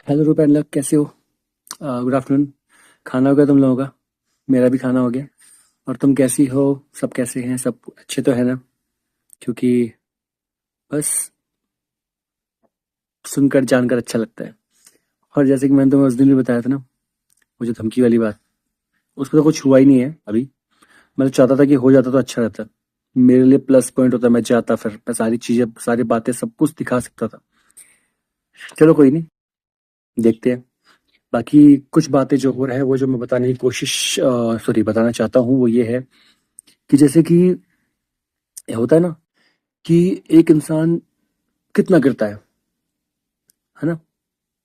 Hello रूप and luck, कैसे हो? Good afternoon. खाना हो गया तुम लोगों का? मेरा भी खाना हो गया। और तुम कैसी हो? सब कैसे हैं? सब अच्छे तो है ना? क्योंकि बस सुनकर जानकर अच्छा लगता है। और जैसे कि मैंने तुम्हें उस दिन भी बताया था ना, वो जो धमकी वाली बात, उस पर तो कुछ हुआ ही नहीं है अभी। मैं तो चाहता था कि हो जाता तो अच्छा रहता। मेरे लिए प्लस पॉइंट होता, मैं जाता, फिर मैं सारी चीजें, सारी बातें, सब कुछ दिखा सकता था। चलो कोई नहीं, देखते हैं। बाकी कुछ बातें जो हो रहा है, वो जो मैं बताने की कोशिश, सॉरी, बताना चाहता हूँ, वो ये है कि जैसे कि होता है ना कि एक इंसान कितना गिरता है ना?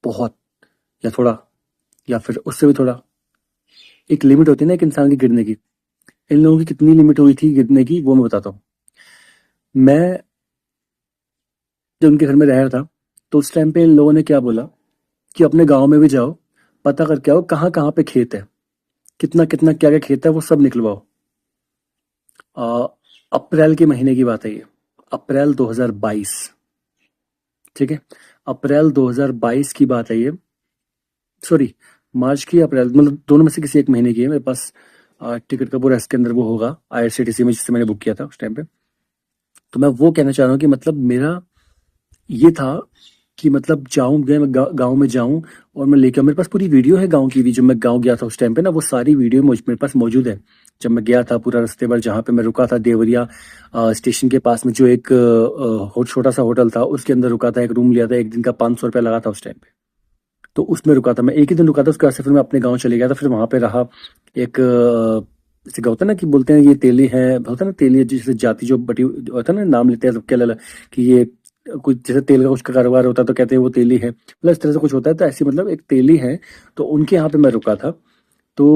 बहुत, या थोड़ा, या फिर उससे भी थोड़ा। एक लिमिट होती है ना एक इंसान के गिरने की। इन लोगों की कितनी लिमिट हुई थी गिरने की, वो मैं बताता हूँ। मैं जब उनके घर में रह रहा था, तो उस टाइम पे इन लोगों ने क्या बोला कि अपने गांव में भी जाओ, पता करके आओ कहाँ कहाँ पे खेत है, कितना कितना क्या क्या खेत है, वो सब निकलवाओ। आ, अप्रैल के महीने की बात है ये। अप्रैल 2022। ठीक है, अप्रैल 2022 की बात है ये। सॉरी, मार्च की, अप्रैल, मतलब दोनों में से किसी एक महीने की है। मेरे पास टिकट का पूरा इसके अंदर वो होगा, आईआरसीटीसी में, जिससे मैंने बुक किया था उस टाइम पे। तो मैं वो कहना चाह रहा हूँ कि मतलब मेरा ये था कि मतलब जाऊं, गए मैं गाँव में जाऊं, और मैं लेके मेरे पास पूरी वीडियो है गांव की भी। जब मैं गांव गया था उस टाइम पे ना, वो सारी वीडियो मेरे पास मौजूद है। जब मैं गया था, पूरा रास्ते भर जहाँ पे मैं रुका था, देवरिया स्टेशन के पास में जो एक छोटा सा होटल था, उसके अंदर रुका था, एक रूम लिया था, एक दिन का 500 रुपया लगा था उस टाइम पे। तो उसमें रुका था मैं, एक ही दिन रुका था, उसके बाद से फिर मैं अपने गाँव चले गया था, फिर वहां पे रहा। एक जैसे क्या होता है ना कि बोलते हैं ये तेली है, होता है ना तेली, जैसे जाति जो बटी होता है ना, नाम लेते हैं सबके अलग अलग, कि ये कुछ जैसे तेल का कुछ का कारोबार होता है तो कहते हैं वो तेली है, मतलब इस तरह से कुछ होता है। तो ऐसी मतलब एक तेली है। तो उनके यहाँ पे मैं रुका था। तो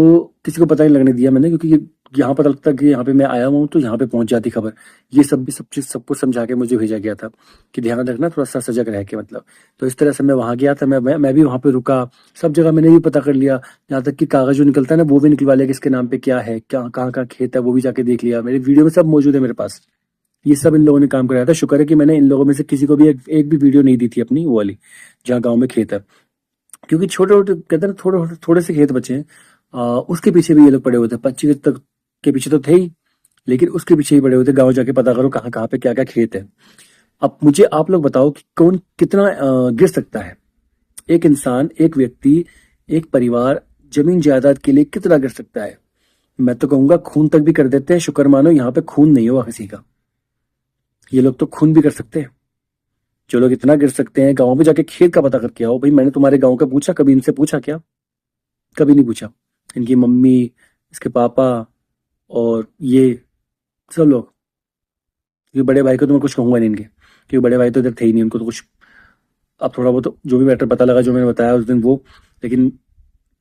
किसी को पता नहीं लगने दिया मैंने, क्योंकि यहाँ पता लगता कि यहाँ पे मैं आया हुआ हूँ तो यहाँ पे पहुंच जाती खबर। ये सब भी, सब चीज, सब कुछ समझा के मुझे भेजा गया था कि ध्यान रखना, थोड़ा सा सजग रह के, मतलब। तो इस तरह से मैं वहां गया था, मैं भी वहां पे रुका। सब जगह मैंने भी पता कर लिया, यहाँ तक कि कागज जो निकलता है ना, वो भी निकलवा लिया, किसके नाम पे क्या है, क्या कहाँ कहाँ खेत है, वो भी जाके देख लिया। मेरी वीडियो में सब मौजूद है मेरे पास। ये सब इन लोगों ने काम कराया था। शुक्र है कि मैंने इन लोगों में से किसी को भी एक भी वीडियो नहीं दी थी अपनी, वो वाली जहाँ गाँव में खेत है। क्योंकि छोटे छोटे कहते हैं ना, थोड़े थोड़े से खेत बचे हैं। उसके पीछे भी ये लोग पड़े हुए थे, 25 तक के पीछे तो थे ही, लेकिन उसके पीछे ही पड़े हुए थे। गाँव जाके पता करो कहाँ कहाँ पे क्या क्या खेत है। अब मुझे आप लोग बताओ कि कौन कितना गिर सकता है? एक इंसान, एक व्यक्ति, एक परिवार जमीन जायदाद के लिए कितना गिर सकता है? मैं तो कहूंगा खून तक भी कर देते हैं। शुक्र मानो यहाँ पे खून नहीं हुआ किसी का। ये लोग तो खून भी कर सकते हैं। जो लोग इतना गिर सकते हैं, गाँव में जाके खेत का पता करके आओ। भाई, मैंने तुम्हारे गाँव का पूछा कभी? इनसे पूछा क्या? कभी नहीं पूछा। इनकी मम्मी, इसके पापा, और ये सब लोग। क्योंकि बड़े भाई को तो मैं कुछ कहूंगा नहीं इनके, क्योंकि बड़े भाई तो इधर थे ही नहीं, उनको तो कुछ। अब थोड़ा बहुत तो जो भी मैटर पता लगा, जो मैंने बताया उस दिन, वो। लेकिन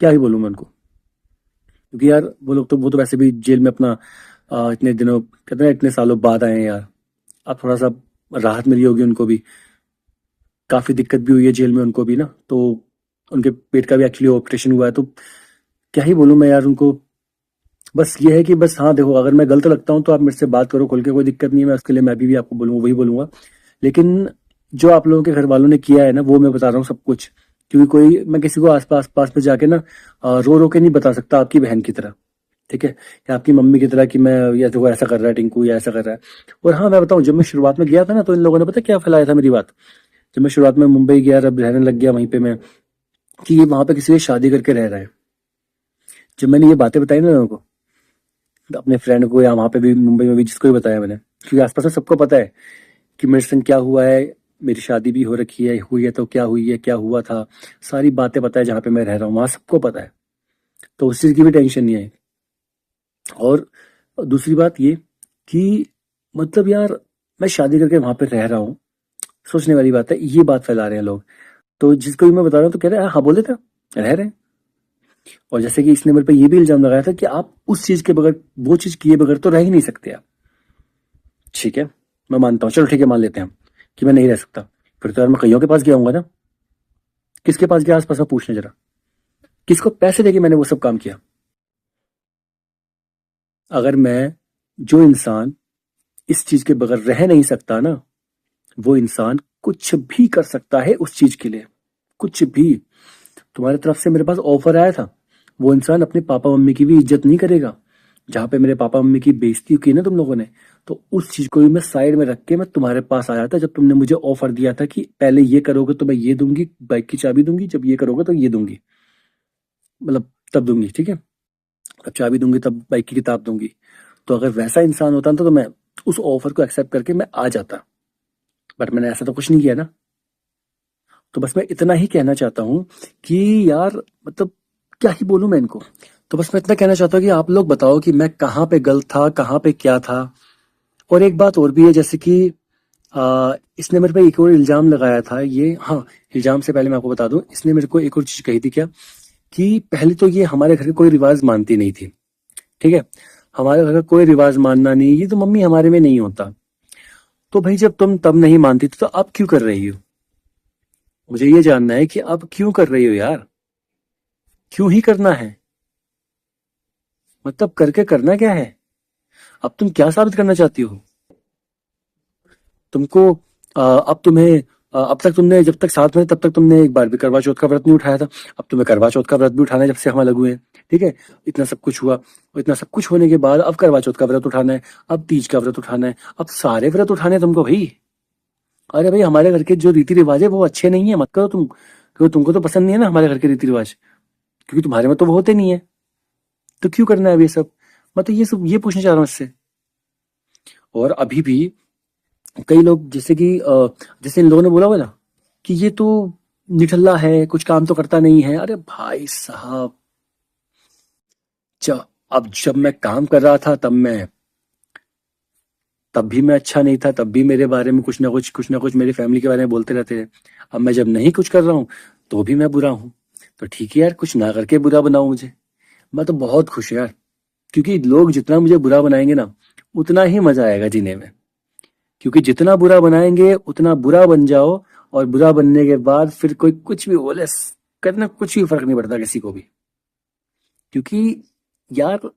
क्या ही बोलूं मैं उनको, क्योंकि यार वो तो वैसे भी जेल में अपना इतने दिनों, कहते हैं इतने सालों बाद आए हैं यार। अब थोड़ा सा राहत मिली होगी उनको भी। काफी दिक्कत भी हुई है जेल में उनको भी ना, तो उनके पेट का भी एक्चुअली ऑपरेशन हुआ है। तो क्या ही बोलूं मैं यार उनको। बस ये है कि बस, हाँ देखो, अगर मैं गलत लगता हूँ तो आप मेरे से बात करो खुल के, कोई दिक्कत नहीं है। मैं उसके लिए मैं भी आपको बोलूंगा, वही बोलूंगा। लेकिन जो आप लोगों के घर वालों ने किया है ना, वो मैं बता रहा हूँ सब कुछ। क्योंकि कोई, मैं किसी को आस पास में जाके ना रो रो के नहीं बता सकता, आपकी बहन की तरह। ठीक है, या आपकी मम्मी की तरह कि मैं, या देखो ऐसा कर रहा है टिंकू, या ऐसा कर रहा है। और हाँ, मैं बताऊं, जब मैं शुरुआत में गया था ना, तो इन लोगों ने पता क्या फैलाया था मेरी बात। जब मैं शुरुआत में मुंबई गया, अब रहने लग गया वहीं पे मैं, कि ये वहां पे किसी से शादी करके रह रहा है। जब मैंने ये बातें बताई ना लोगों को, अपने फ्रेंड को, या वहां पे भी मुंबई में भी जिसको भी बताया मैंने, क्योंकि आसपास में सबको पता है कि मेरे संग क्या हुआ है। मेरी शादी भी हो रखी है, हुई है तो क्या हुई है, क्या हुआ था, सारी बातें पता है। जहाँ पे मैं रह रहा हूँ वहां सबको पता है। तो उस चीज की भी टेंशन नहीं है। और दूसरी बात ये कि मतलब यार, मैं शादी करके वहां पे रह रहा हूँ, सोचने वाली बात है। ये बात फैला रहे हैं लोग। तो जिसको भी मैं बता रहा हूँ तो कह रहे हैं हाँ बोले थे, रह रहे हैं। और जैसे कि इसने मेरे पे ये भी इल्जाम लगाया था कि आप उस चीज के बगैर, वो चीज किए बगैर तो रह ही नहीं सकते आप। ठीक है, मैं मानता हूँ, चलो ठीक है, मान लेते हैं हम कि मैं नहीं रह सकता। फिर तो यार मैं कईयों के पास गया हूंगा ना। किसके पास गया आसपास में, पूछने जरा। किसको पैसे देके मैंने वो सब काम किया? अगर मैं, जो इंसान इस चीज के बगैर रह नहीं सकता ना, वो इंसान कुछ भी कर सकता है उस चीज के लिए। कुछ भी तुम्हारी तरफ से मेरे पास ऑफर आया था, वो इंसान अपने पापा मम्मी की भी इज्जत नहीं करेगा। जहाँ पे मेरे पापा मम्मी की बेइज्जती की ना तुम लोगों ने, तो उस चीज को भी मैं साइड में रख के मैं तुम्हारे पास आया था, जब तुमने मुझे ऑफर दिया था कि पहले ये करोगे तो मैं ये दूंगी, बाइक की चाबी दूंगी, जब ये करोगे तो ये दूंगी, मतलब तब दूंगी, ठीक है, अब चाबी दूंगी तब बाइक की किताब दूंगी। तो अगर वैसा इंसान होता तो मैं उस ऑफर को एक्सेप्ट करके मैं आ जाता, बट मैंने ऐसा तो कुछ नहीं किया ना। तो बस मैं इतना ही कहना चाहता हूँ कि यार मतलब क्या ही बोलूं मैं इनको। तो बस मैं इतना कहना चाहता हूँ कि आप लोग बताओ कि मैं कहाँ पे गलत था, कहाँ पे क्या था। और एक बात और भी है, जैसे कि इसने मेरे पे एक और इल्जाम लगाया था, ये हाँ, इल्जाम से पहले मैं आपको बता दूं, इसने मेरे को एक और चीज कही थी क्या, कि पहले तो ये हमारे घर का कोई रिवाज मानती नहीं थी, ठीक है, हमारे घर का कोई रिवाज मानना नहीं, ये तो मम्मी हमारे में नहीं होता। तो भाई जब तुम तब नहीं मानती थी तो अब क्यों कर रही हो? मुझे ये जानना है कि अब क्यों कर रही हो यार, क्यों ही करना है, मतलब करके करना क्या है? अब तुम क्या साबित करना चाहती हो? तुमको अब तुम्हें अब तक तुमने जब तक साथ में तब तक तुमने एक बार भी करवा चौथ का व्रत नहीं उठाया था, अब तुम्हें करवा चौथ का व्रत भी उठाना है जब से हम अलग हुए हैं, ठीक है। इतना सब कुछ हुआ, और इतना सब कुछ होने के बाद अब करवा चौथ का व्रत उठाना है, अब तीज का व्रत उठाना है, अब सारे व्रत उठाने हैं तुमको भाई। अरे भाई हमारे घर के जो रीति रिवाज है वो अच्छे नहीं है, मत करो तुम, क्योंकि तुमको तो पसंद नहीं है ना हमारे घर के रीति रिवाज, क्योंकि तुम्हारे में तो वो होते नहीं है, तो क्यों करना है अब ये सब? मैं तो ये सब ये पूछना चाह रहा हूँ इससे। और अभी भी कई लोग जैसे कि जैसे इन लोगों ने बोला हुआ ना कि ये तो निठल्ला है, कुछ काम तो करता नहीं है। अरे भाई साहब, जब अब जब मैं काम कर रहा था तब भी मैं अच्छा नहीं था, तब भी मेरे बारे में कुछ ना कुछ मेरी फैमिली के बारे में बोलते रहते थे। अब मैं जब नहीं कुछ कर रहा हूँ तो भी मैं बुरा हूँ। तो ठीक है यार, कुछ ना करके बुरा बनाओ मुझे, मैं तो बहुत खुश हूँ यार, क्योंकि लोग जितना मुझे बुरा बनाएंगे ना उतना ही मजा आएगा जीने में। क्योंकि जितना बुरा बनाएंगे उतना बुरा बन जाओ, और बुरा बनने के बाद फिर कोई कुछ भी बोले, करना कुछ भी फर्क नहीं पड़ता किसी को भी। क्योंकि यार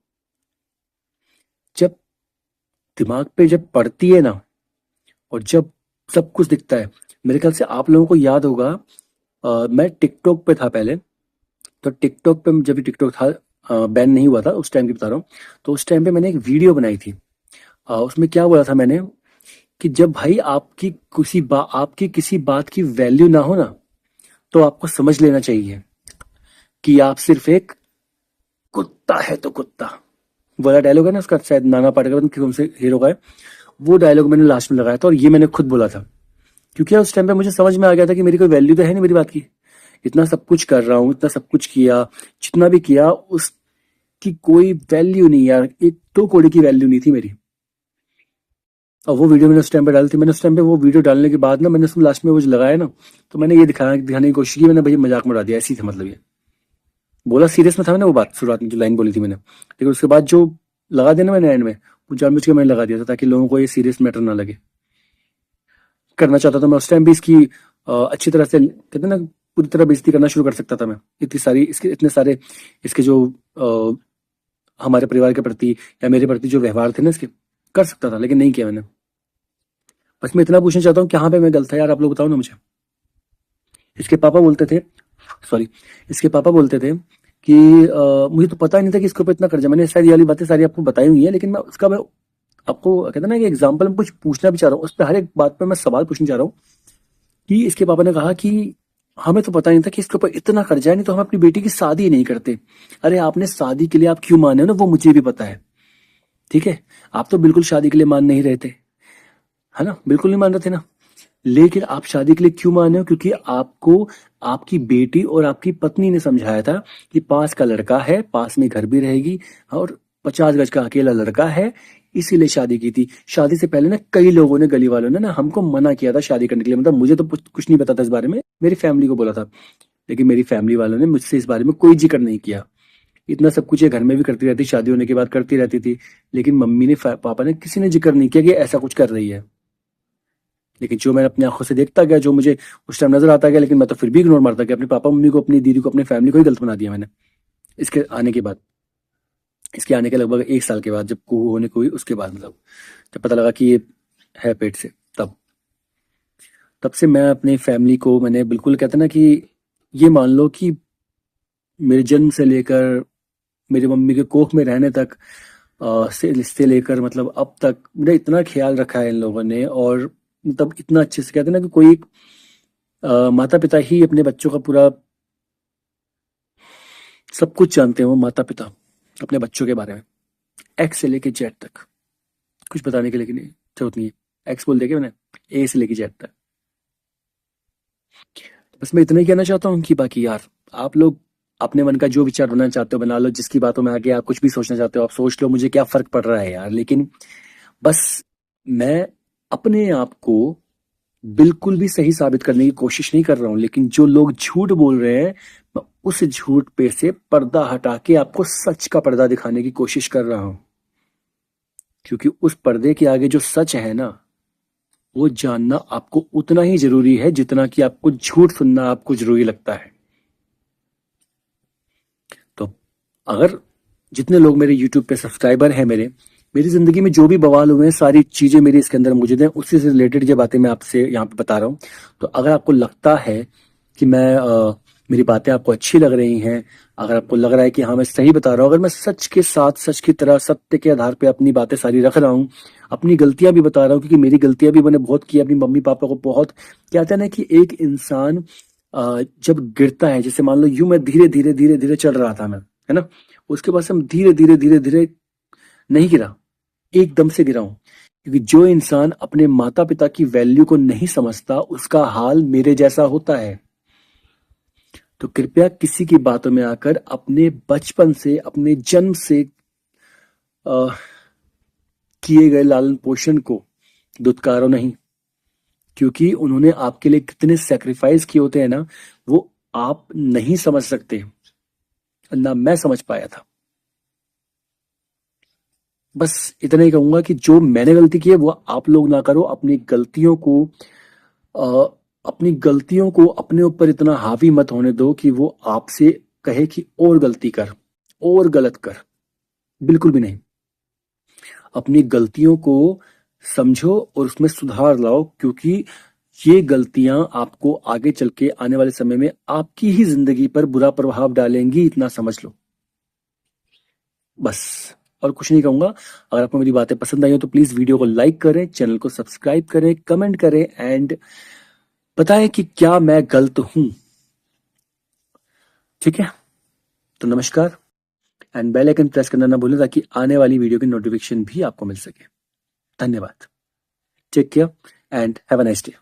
जब दिमाग पे जब पड़ती है ना, और जब सब कुछ दिखता है, मेरे ख्याल से आप लोगों को याद होगा, मैं टिकटॉक पे था पहले। तो टिकटॉक पे जब भी टिकटॉक था, बैन नहीं हुआ था उस टाइम की बता रहा हूँ। तो उस टाइम पे मैंने एक वीडियो बनाई थी, उसमें क्या बोला था मैंने, कि जब भाई आपकी किसी बात की वैल्यू ना हो ना, तो आपको समझ लेना चाहिए कि आप सिर्फ एक कुत्ता है, तो कुत्ता वाला डायलॉग है ना उसका, शायद नाना पाटेकर की से हीरो का है। वो डायलॉग मैंने लास्ट में लगाया था, और ये मैंने खुद बोला था, क्योंकि उस टाइम पे मुझे समझ में आ गया था कि मेरी कोई वैल्यू तो है नहीं मेरी बात की। इतना सब कुछ कर रहा हूँ, इतना सब कुछ किया, जितना भी किया उसकी कोई वैल्यू नहीं यार, एक दो कौड़ी की वैल्यू नहीं थी मेरी। और वो वीडियो मैंने उस टाइम पे डाली थी। मैंने उस टाइम पे वो वीडियो डालने के बाद ना, मैंने उसमें लास्ट में वो जो लगाया ना, तो मैंने ये दिखाने की कोशिश की, मैंने भैया मजाक में उड़ा दिया, ऐसी था मतलब ये। बोला सीरियस में था मैंने वो बात, शुरुआत में जो लाइन बोली थी मैंने, लेकिन उसके बाद जो लगा दिया ना मैंने एंड में, वो जानबूझ के मैंने लगा दिया था ताकि लोगों को ये सीरियस मैटर ना लगे। करना चाहता था मैं उस टाइम भी इसकी अच्छी तरह से, कहते हैं ना, पूरी तरह बेइज्जती करना शुरू कर सकता था मैं। इतनी सारी इसके इतने सारे इसके जो हमारे परिवार के प्रति या मेरे प्रति जो व्यवहार थे ना इसके, कर सकता था, लेकिन नहीं किया मैंने। बस मैं इतना पूछना चाहता हूँ, कहाँ पे मैं गलत था यार, आप लोग बताओ ना मुझे। इसके पापा बोलते थे, सॉरी, इसके पापा बोलते थे कि मुझे तो पता ही नहीं था कि इसके ऊपर इतना कर्जा। मैंने शायद ये वाली बातें सारी आपको बताई हुई है, लेकिन मैं आपको कहते हैं ना कि एग्जाम्पल में कुछ पूछना भी चाह रहा हूँ, उस पर हर एक बात पे मैं सवाल पूछना चाह रहा हूँ। कि इसके पापा ने कहा कि हमें तो पता नहीं था कि इसके ऊपर इतना कर्जा है, नहीं तो हम अपनी बेटी की शादी ही नहीं करते। अरे आपने शादी के लिए आप क्यों माने हो ना, वो मुझे भी पता है, ठीक है। आप तो बिल्कुल शादी के लिए मान नहीं रहे थे, है ना, बिल्कुल नहीं मान रहे थे ना। लेकिन आप शादी के लिए क्यों माने हो? क्योंकि आपको आपकी बेटी और आपकी पत्नी ने समझाया था कि पास का लड़का है, पास में घर भी रहेगी, और 50 गज का अकेला लड़का है, इसीलिए शादी की थी। शादी से पहले ना कई लोगों ने, गली वालों ने ना हमको मना किया था शादी करने के लिए, मतलब मुझे तो कुछ नहीं पता था इस बारे में, मेरी फैमिली को बोला था, लेकिन मेरी फैमिली वालों ने मुझसे इस बारे में कोई जिक्र नहीं किया। इतना सब कुछ ये घर में भी करती रहती, शादी होने के बाद करती रहती थी, लेकिन मम्मी ने पापा ने किसी ने जिक्र नहीं किया कि ऐसा कुछ कर रही है। लेकिन जो मैं अपनी आंखों से देखता गया, जो मुझे उस टाइम नजर आता गया, लेकिन मैं तो फिर भी इग्नोर मारता गया, अपने पापा मम्मी को, अपनी दीदी को, अपनी फैमिली को ही गलत बना दिया मैंने। इसके आने के बाद, इसके आने के लगभग 1 साल के बाद, जब कुहू होने को हुई उसके बाद, मतलब जब पता लगा कि ये है पेट से, तब तब से मैं अपनी फैमिली को मैंने बिल्कुल, कहते ना कि ये मान लो कि मेरे जन्म से लेकर मेरी मम्मी के कोख में रहने तक से लेकर मतलब अब तक मेरा इतना ख्याल रखा है इन लोगों ने, और मतलब इतना अच्छे से कहते हैं ना कि कोई एक माता पिता ही अपने बच्चों का पूरा सब कुछ जानते हैं। वो माता पिता अपने बच्चों के बारे में एक्स से लेके जेड तक कुछ बताने के लिए नहीं जरूरत नहीं है। एक्स बोल देंगे मैंने, ए से लेके जेड तक। बस मैं इतना ही कहना चाहता हूँ कि बाकी यार आप लोग अपने मन का जो विचार बनाना चाहते हो बना लो, जिसकी बातों में आगे आप कुछ भी सोचना चाहते हो आप सोच लो, मुझे क्या फर्क पड़ रहा है यार। लेकिन बस मैं अपने आप को बिल्कुल भी सही साबित करने की कोशिश नहीं कर रहा हूँ, लेकिन जो लोग झूठ बोल रहे हैं मैं उस झूठ पे से पर्दा हटा के आपको सच का पर्दा दिखाने की कोशिश कर रहा हूँ, क्योंकि उस पर्दे के आगे जो सच है ना वो जानना आपको उतना ही जरूरी है जितना कि आपको झूठ सुनना आपको जरूरी लगता है। तो अगर जितने लोग मेरे YouTube पे सब्सक्राइबर हैं मेरी जिंदगी में जो भी बवाल हुए हैं सारी चीजें मेरी इसके अंदर मौजूद हैं, उसी से रिलेटेड ये बातें मैं आपसे यहाँ पे बता रहा हूँ। तो अगर आपको लगता है कि मेरी बातें आपको अच्छी लग रही हैं, अगर आपको लग रहा है कि हाँ मैं सही बता रहा हूँ, अगर मैं सच के साथ सच की तरह सत्य के आधार पे अपनी बातें सारी रख रहा हूँ, अपनी गलतियां भी बता रहा हूँ, क्योंकि मेरी गलतियां भी मैंने बहुत की, अपनी मम्मी पापा को बहुत। कहते हैं ना कि एक इंसान जब गिरता है, जैसे मान लो यूं मैं धीरे धीरे धीरे धीरे चल रहा था मैं, है ना, उसके बाद से हम धीरे धीरे धीरे धीरे नहीं गिरा, एकदम से गिरा हूं। क्योंकि जो इंसान अपने माता पिता की वैल्यू को नहीं समझता उसका हाल मेरे जैसा होता है। तो कृपया किसी की बातों में आकर अपने बचपन से अपने जन्म से अ, किए गए लालन पोषण को दुत्कारो नहीं, क्योंकि उन्होंने आपके लिए कितने सेक्रीफाइस किए होते हैं ना वो आप नहीं समझ सकते, ना मैं समझ पाया था। बस इतना ही कहूंगा कि जो मैंने गलती की है वो आप लोग ना करो। अ, अपनी गलतियों को अपने ऊपर इतना हावी मत होने दो कि वो आपसे कहे कि और गलती कर और गलत कर। बिल्कुल भी नहीं। अपनी गलतियों को समझो और उसमें सुधार लाओ, क्योंकि ये गलतियां आपको आगे चल के आने वाले समय में आपकी ही जिंदगी पर बुरा प्रभाव डालेंगी, इतना समझ लो। बस और कुछ नहीं कहूंगा। अगर आपको मेरी बातें पसंद आई हो तो प्लीज वीडियो को लाइक करें, चैनल को सब्सक्राइब करें, कमेंट करें एंड बताएं कि क्या मैं गलत हूं। ठीक है, तो नमस्कार एंड बेल आइकन प्रेस करना ना भूलें ताकि आने वाली वीडियो की नोटिफिकेशन भी आपको मिल सके। धन्यवाद। Take care and have a nice day.